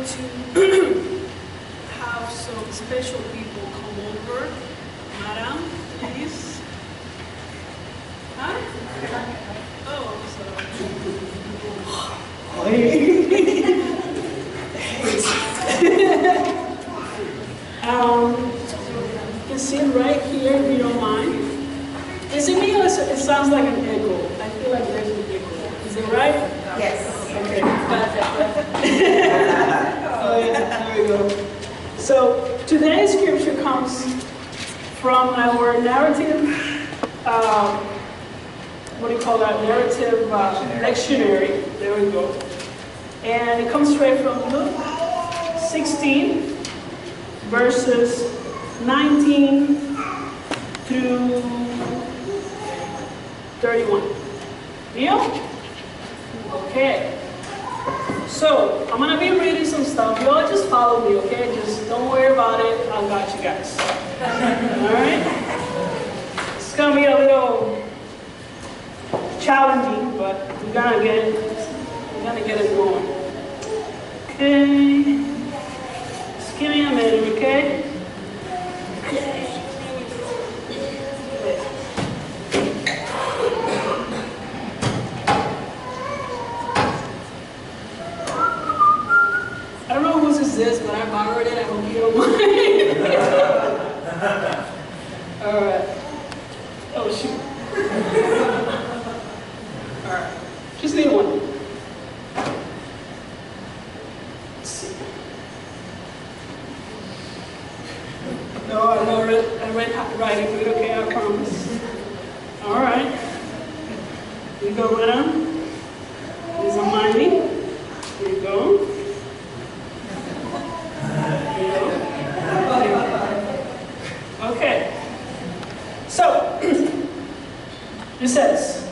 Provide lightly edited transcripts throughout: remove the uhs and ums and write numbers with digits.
going to have some special people come over. Madam, please. Huh? Oh, sorry. You can sit right here if you don't mind. Is it me or it sounds like an echo? I feel like there's an echo. Is it right? Yes. Okay. Oh yeah, there we go. So today's scripture comes from our narrative, what do you call that? Narrative lectionary. There we go. And it comes straight from Luke 16, verses 19 through 31. Deal? Okay. So, I'm going to be reading some stuff. You all just follow me, okay? Just don't worry about it. I got you guys. Alright? It's going to be a little challenging, but we're going to get it. We're going to get it going. Okay. Just give me a minute, okay? This, but I borrowed it. I hope you don't mind. All right. Oh shoot. All right. Just need one. Let's see. No, I read writing good. Okay, I promise. All right. We go around. Please don't mind me. Here you go. Okay, so it says,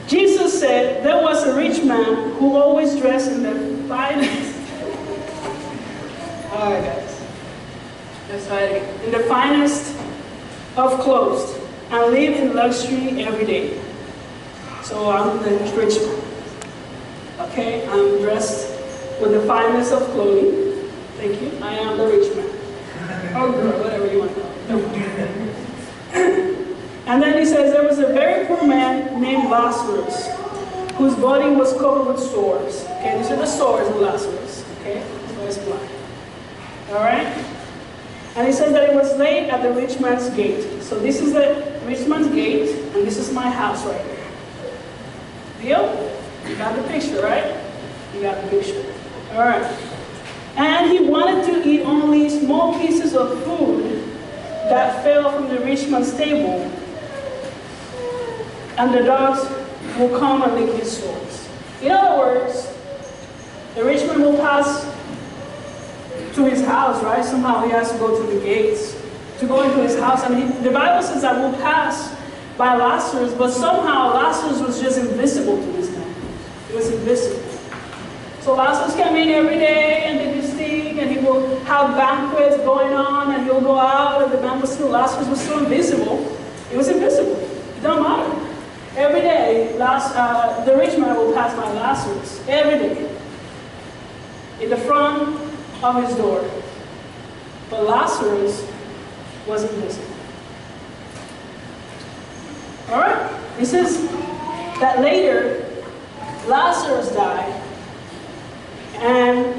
Jesus said there was a rich man who always dressed in the finest. All right, guys, let's try it again. In the finest of clothes and live in luxury every day. So I'm the rich man. Okay, I'm dressed with the finest of clothing. Thank you. I am the rich man. Or girl, whatever you want to call it. And then he says there was a very poor man named Lazarus, whose body was covered with sores. Okay, these are the sores of Lazarus. Okay, so it's black. All right. And he says that it was laid at the rich man's gate. So this is the rich man's gate, and this is my house right here. Deal? You got the picture, right? You got the picture. All right. And he wanted to eat only small pieces of food that fell from the rich man's table. And the dogs will come and lick his sores. In other words, the rich man will pass to his house, right? Somehow he has to go through the gates to go into his house. And the Bible says that we'll pass by Lazarus, but somehow Lazarus was just invisible to this man. It was invisible. So Lazarus came in every day and did his thing, and he will have banquets going on, and he'll go out, and the man was still, Lazarus was still invisible. It was invisible. It don't matter. Every day, the rich man will pass by Lazarus. Every day. In the front of his door. But Lazarus was invisible. Alright? He says that later, Lazarus died. And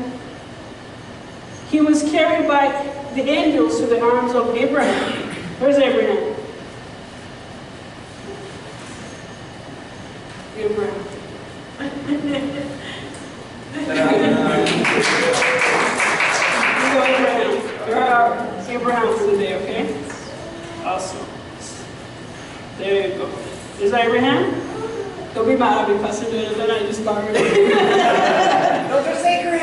he was carried by the angels to the arms of Abraham. Where's Abraham? Abraham. Abraham. There are Abrahams today, okay? Awesome. There you go. Is that Abraham? Don't be mad at me, Pastor Jonathan, then I just borrowed it. Those are sacred.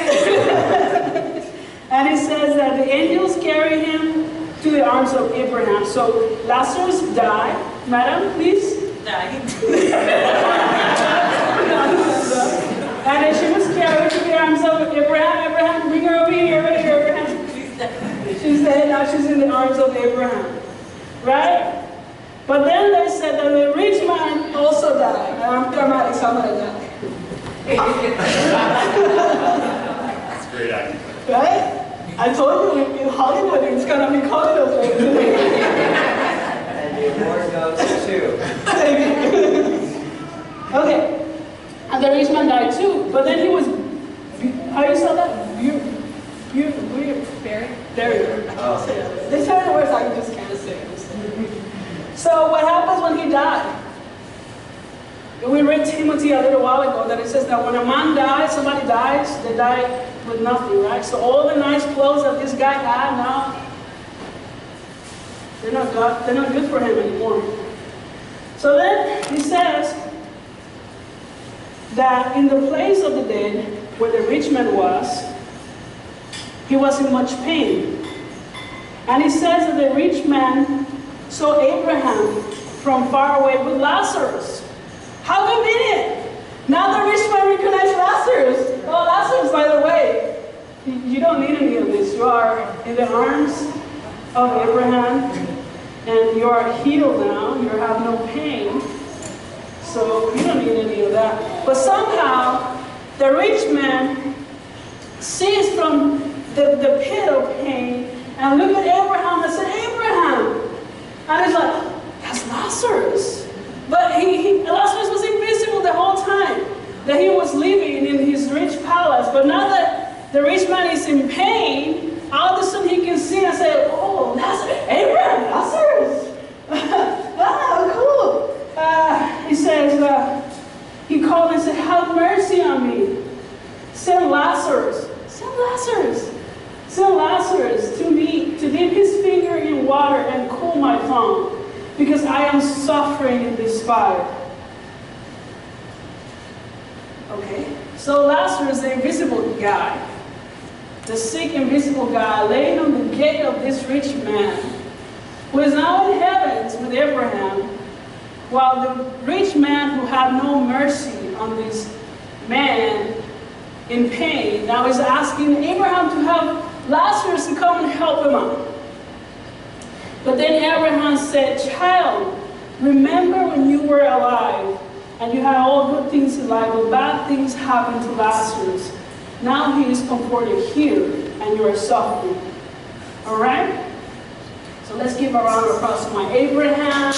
And it says that the angels carry him to the arms of Abraham. So Lazarus died. Madam, please. Died. And then she was carried to the arms of Abraham. Abraham, bring her over here, Abraham. She's dead, now she's in the arms of Abraham. Right? But then they said that the rich man also died. And I'm dramatic, so I'm going to die. great acting. Right? I told you in Hollywood it's gonna be Hollywood. And the award goes to. Okay. And the rich man died too, but then he was, how do you spell that? Buried. Oh. There's certain words I just can't say. So what happens when he died? We read Timothy a little while ago that it says that when a man dies, somebody dies, they die with nothing, right? So all the nice clothes that this guy had now, they're not good for him anymore. So then he says that in the place of the dead, where the rich man was, he was in much pain. And he says that the rich man saw Abraham from far away with Lazarus. How convenient! Now the rich man recognized Lazarus. Oh, Lazarus, by the way, you don't need any of this. You are in the arms of Abraham, and you are healed now. You have no pain. So you don't need any of that. But somehow, the rich man sees from the pit of pain and look at Abraham and said, Abraham! And he's like, that's Lazarus. But Lazarus was invisible the whole time that he was living in his rich palace. But now that the rich man is in pain, all of a sudden he can see and say, oh, Lazarus, Abraham, Lazarus. Wow, cool. He says, he called and said, have mercy on me. Send Lazarus. Send Lazarus. Send Lazarus to me to dip his finger in water and cool my tongue, because I am suffering in this fire. Okay, so Lazarus, the invisible guy, the sick invisible guy, laying on the gate of this rich man, who is now in heavens with Abraham, while the rich man who had no mercy on this man in pain now is asking Abraham to have Lazarus to come and help him out. But then Abraham said, child, remember when you were alive and you had all good things in life, but bad things happened to Lazarus. Now he is comforted here and you are suffering. All right? So let's give a round of applause to my Abraham.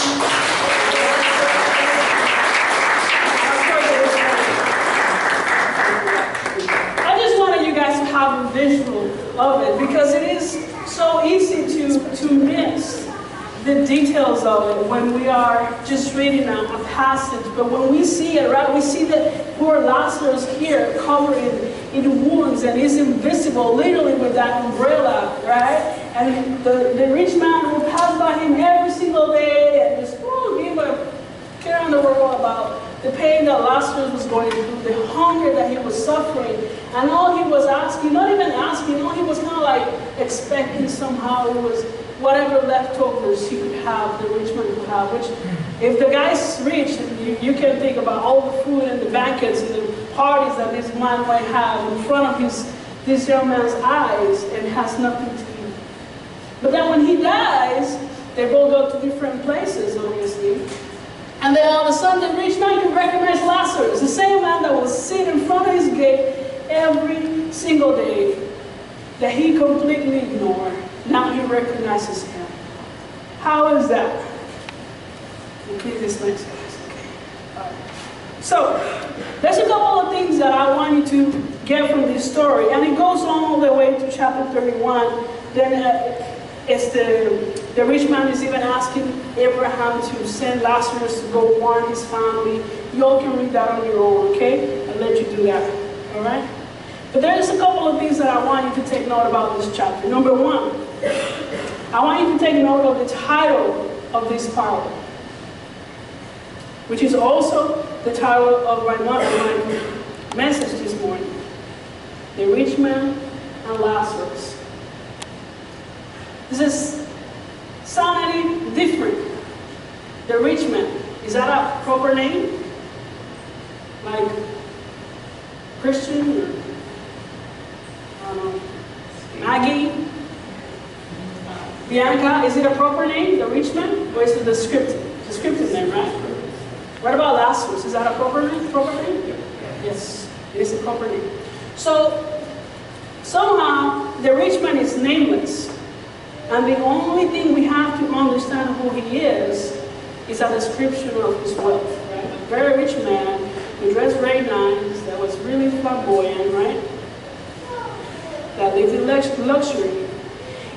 I just wanted you guys to have a visual of it, because it is so easy to miss the details of it when we are just reading a passage. But when we see it, right, we see that poor Lazarus here covered in wounds and is invisible, literally with that umbrella, right? And the rich man will pass by him every single day and just give a care in the world about the pain that Lazarus was going through, the hunger that he was suffering. And all he was asking, not even asking, all he was kind of like expecting somehow it was whatever leftovers he could have, the rich man could have. Which, if the guy's rich, you can think about all the food and the banquets and the parties that this man might have in front of this young man's eyes, and has nothing to eat. But then when he dies, they both go to different places, obviously. And then all of a sudden, the rich man can recognize Lazarus, the same man that will sit in front of his gate every single day that he completely ignored. Now he recognizes him. How is that? Okay, this next class. Okay. All right. So, there's a couple of things that I want you to get from this story, and it goes all the way to chapter 31. Then it's the rich man is even asking Abraham to send Lazarus to go warn his family. You all can read that on your own, okay? I'll let you do that, all right? But there's a couple of things that I want you to take note about this chapter. Number one, I want you to take note of the title of this parable, which is also the title of my message this morning. The rich man and Lazarus. Does this sound any different? The rich man, is that a proper name? Like Christian or Maggie? Bianca, is it a proper name, the rich man? Or is it the descriptive name, right? What about Lazarus? Is that a proper name? Proper name? Yes, it is a proper name. So Somehow, the rich man is nameless. And the only thing we have to understand who he is a description of his wealth, right? A very rich man who dressed very nice, that was really flamboyant, right? That lived in luxury.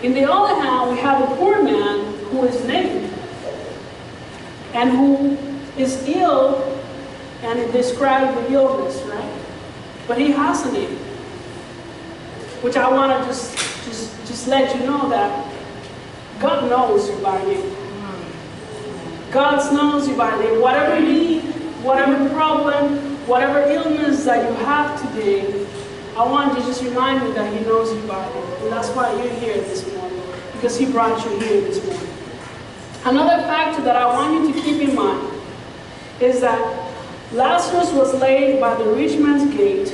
In the other hand, we have a poor man who is naked and who is ill, and it describes the illness, right? But he has a name, which I want to just let you know that God knows you by name. God knows you by name. Whatever need, whatever problem, whatever illness that you have today, I want to just remind you that He knows you by name. And that's why you're here this morning, because He brought you here this morning. Another factor that I want you to keep in mind is that Lazarus was laid by the rich man's gate,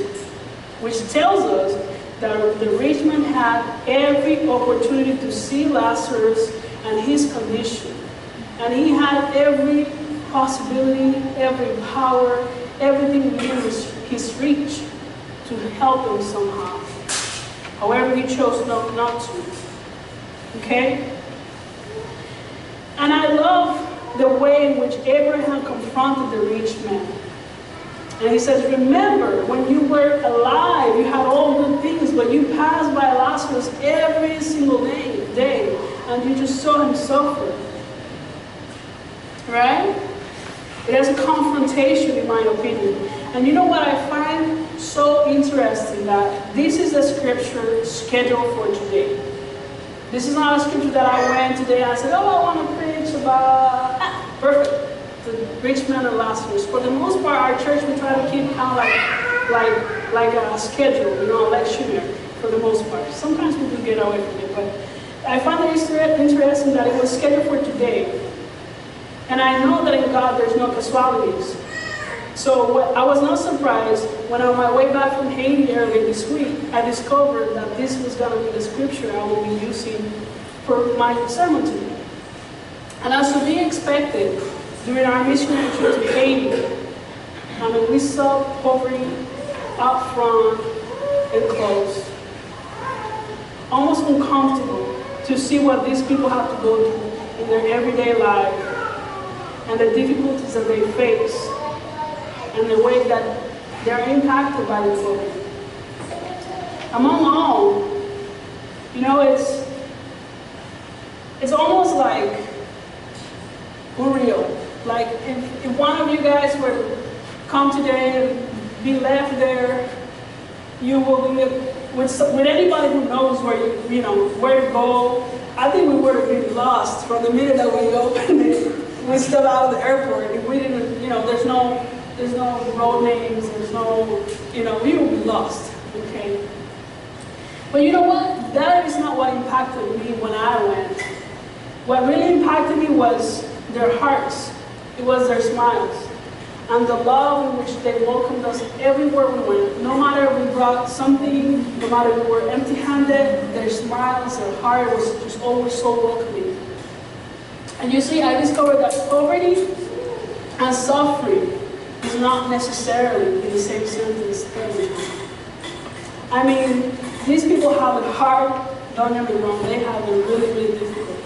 which tells us that the rich man had every opportunity to see Lazarus and his condition. And he had every possibility, every power, everything within his reach to help him somehow. However, he chose not to. Okay? And I love the way in which Abraham confronted the rich man. And he says, remember, when you were alive, you had all good things, but you passed by Lazarus every single day, and you just saw him suffer. Right? It is a confrontation, in my opinion. And you know what I find so interesting? That this is a scripture scheduled for today. This is not a scripture that I went today and I said, oh, I want to preach about, perfect. The Rich Man and Lazarus. For the most part, our church, we try to keep kind of like a schedule, you know, a lectionary, for the most part. Sometimes we do get away from it, but I find it interesting that it was scheduled for today. And I know that in God there's no casualties. So I was not surprised when on my way back from Haiti earlier this week, I discovered that this was going to be the scripture I will be using for my sermon today. And as to be expected, during our missionary trip to Haiti, I mean, we saw poverty up front and close. Almost uncomfortable to see what these people have to go through in their everyday life and the difficulties that they face and the way that they're impacted by the poverty. Among all, you know, it's almost like unreal. Like if one of you guys were to come today and be left there, you will be with anybody who knows where you know where to go. I think we would have been lost from the minute that we opened it. We stepped out of the airport. If we didn't, you know, there's no road names. There's no, you know, we would be lost. Okay. But you know what? That is not what impacted me when I went. What really impacted me was their hearts. It was their smiles and the love in which they welcomed us everywhere we went. No matter if we brought something, no matter if we were empty-handed, their smiles, their heart was just always so welcoming. And you see, I discovered that poverty and suffering is not necessarily in the same sentence every time. I mean, these people have it hard, don't get me wrong, they have it really, really difficult.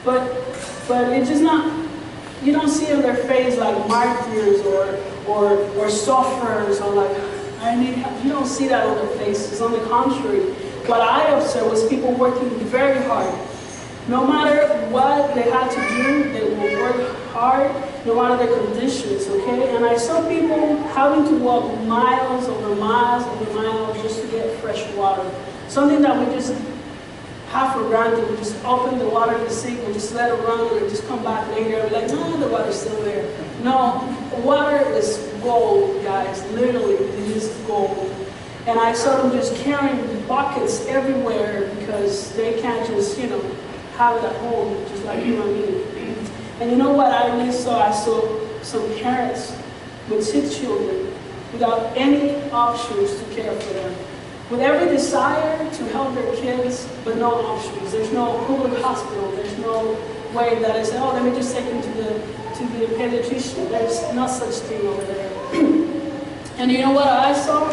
But it's just not, you don't see on their face like martyrs or sufferers or like, I need help. You don't see that on their faces. On the contrary, what I observed was people working very hard. No matter what they had to do, they will work hard, no matter their conditions, okay? And I saw people having to walk miles over miles over miles just to get fresh water. Something that we just have for granted. We just open the water in the sink and just let it run and just come back later and be like, no, the water's still there. No, water is gold, guys. Literally, it is gold. And I saw them just carrying buckets everywhere because they can't just, you know, have it at home, just like you and me. And you know what I really saw? I saw some parents with 6 children without any options to care for them. With every desire to help their kids, but no options. There's no public hospital. There's no way that I say, oh, let me just take them to the pediatrician. There's no such thing over there. And you know what I saw?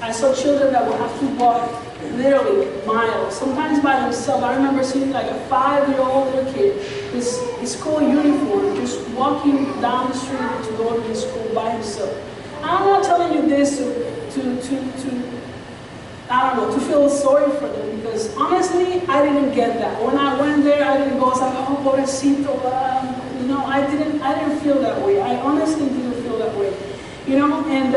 I saw children that would have to walk literally miles, sometimes by themselves. I remember seeing like a 5-year-old little kid, his school uniform, just walking down the street to go to his school by himself. I'm not telling you this I don't know, to feel sorry for them, because honestly, I didn't get that. When I went there, I didn't go, I was like, oh, pobrecito, you know, I didn't feel that way. I honestly didn't feel that way, you know, and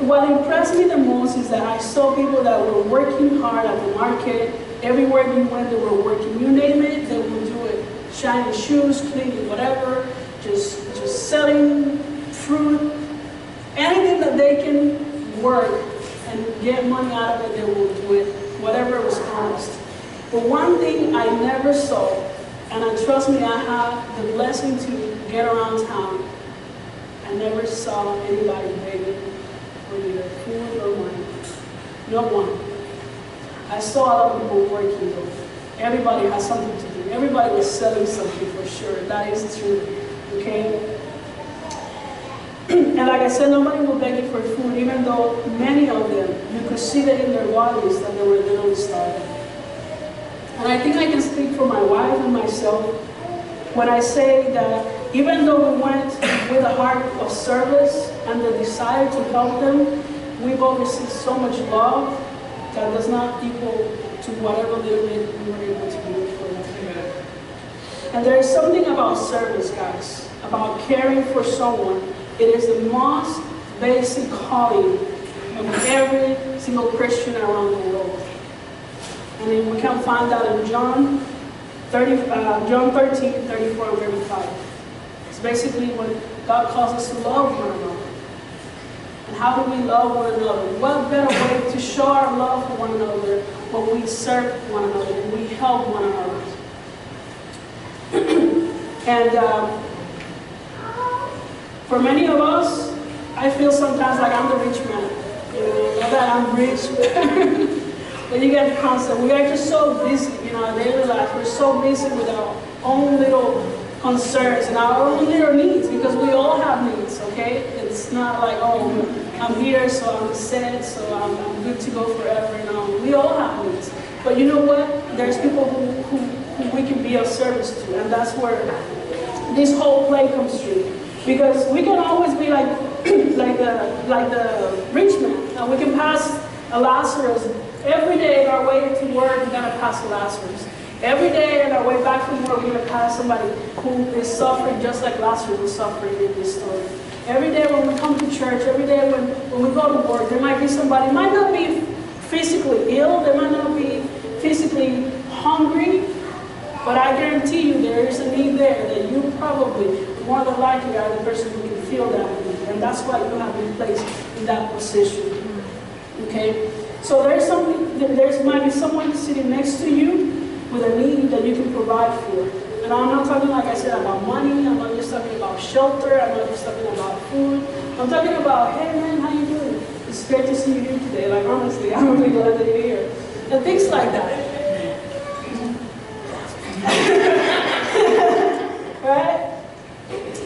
what impressed me the most is that I saw people that were working hard at the market. Everywhere you went, they were working. You name it, they would do it. Shining shoes, cleaning, whatever, just selling fruit, anything that they can work and get money out of it, they will do it, whatever was honest. But one thing I never saw, and trust me, I had the blessing to get around town, I never saw anybody begging for either food or money. No one. I saw a lot of people working though. Everybody has something to do. Everybody was selling something for sure. That is true. Okay? And like I said, nobody will beg you for food, even though many of them, you could see that in their bodies that they were literally starving. And I think I can speak for my wife and myself when I say that even though we went with a heart of service and the desire to help them, we've always seen so much love that does not equal to whatever little bit we were able to do for them. And there is something about service, guys, about caring for someone. It is the most basic calling of every single Christian around the world. And then we can find that in John 13, 34, and 35. It's basically when God calls us to love one another. And how do we love one another? What better way to show our love for one another when we serve one another, when we help one another? And for many of us, I feel sometimes like I'm the rich man. You know, not that I'm rich, but you get the concept. We are just so busy, you know, our daily life. We're so busy with our own little concerns and our own little needs, because we all have needs, okay? It's not like, oh, I'm here, so I'm set, so I'm good to go forever. No, we all have needs. But you know what? There's people who we can be of service to, and that's where this whole play comes through. Because we can always be like the rich man, and we can pass a Lazarus. Every day on our way to work, we're going to pass a Lazarus. Every day on our way back from work, we're going to pass somebody who is suffering just like Lazarus was suffering in this story. Every day when we come to church, every day when we go to work, there might be somebody, might not be physically ill, they might not be physically hungry, but I guarantee you there is a need there that you probably, more than likely, are the person who can feel that need. And that's why you have been placed in that position. Okay? So there might be someone sitting next to you with a need that you can provide for. And I'm not talking, like I said, about money. I'm not just talking about shelter. I'm not just talking about food. I'm talking about, hey man, how you doing? It's great to see you here today. Like honestly, I'm really glad that you're here. And things like that. Right?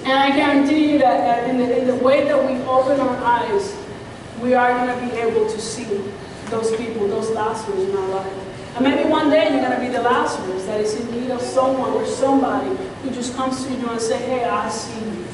And I guarantee you that in the way that we open our eyes, we are going to be able to see those people, those Lazarus in our life. And maybe one day you're going to be the Lazarus that is in need of someone or somebody who just comes to you and say, hey, I see you.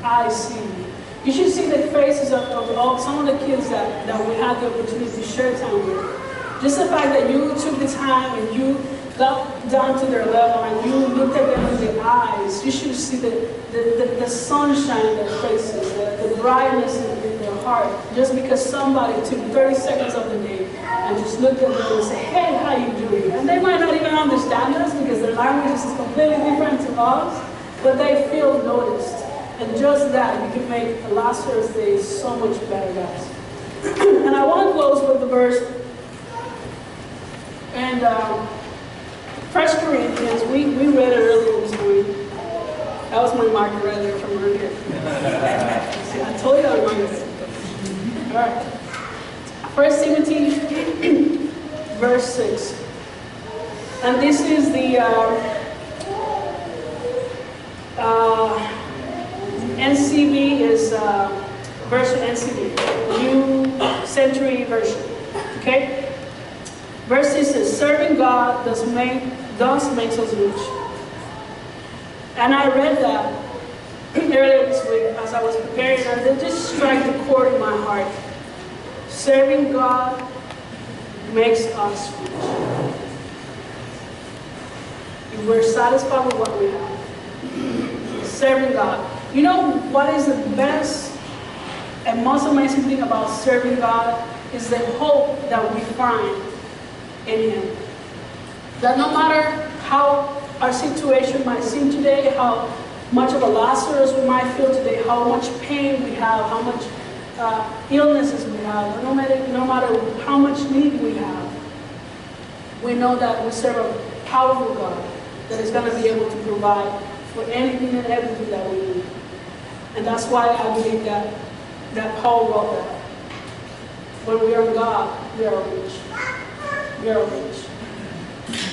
I see you. You should see the faces of some of the kids that we had the opportunity to share time with. Just the fact that you took the time and you got down to their level and you looked at them in the eyes, you should see the sunshine in their faces, the brightness in their heart, just because somebody took 30 seconds of the day and just looked at them and said, hey, how you doing? And they might not even understand us because their language is completely different to us, but they feel noticed. And just that, you can make the Lazarus day so much better, guys. And I want to close with the verse. And 1 Corinthians, we read it earlier this morning. That was my marker right there from earlier. See, I told you I would mark it. All right. 1 Timothy, verse 6. And this is the NCV is version NCV. century version. Okay? Verse 6 says, serving God thus makes us rich. And I read that earlier this week as I was preparing, and it just struck the chord in my heart. Serving God makes us rich. If we're satisfied with what we have. Serving God. You know what is the best and most amazing thing about serving God is the hope that we find in Him. That no matter how our situation might seem today, how much of a Lazarus we might feel today, how much pain we have, how much illnesses we have, no matter how much need we have, we know that we serve a powerful God that is going to be able to provide for anything and everything that we need. And that's why I believe that Paul wrote that. When we are in God, we are rich. We are rich.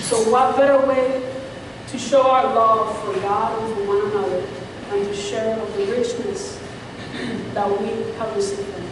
So what better way to show our love for God and for one another than to share of the richness that we have received from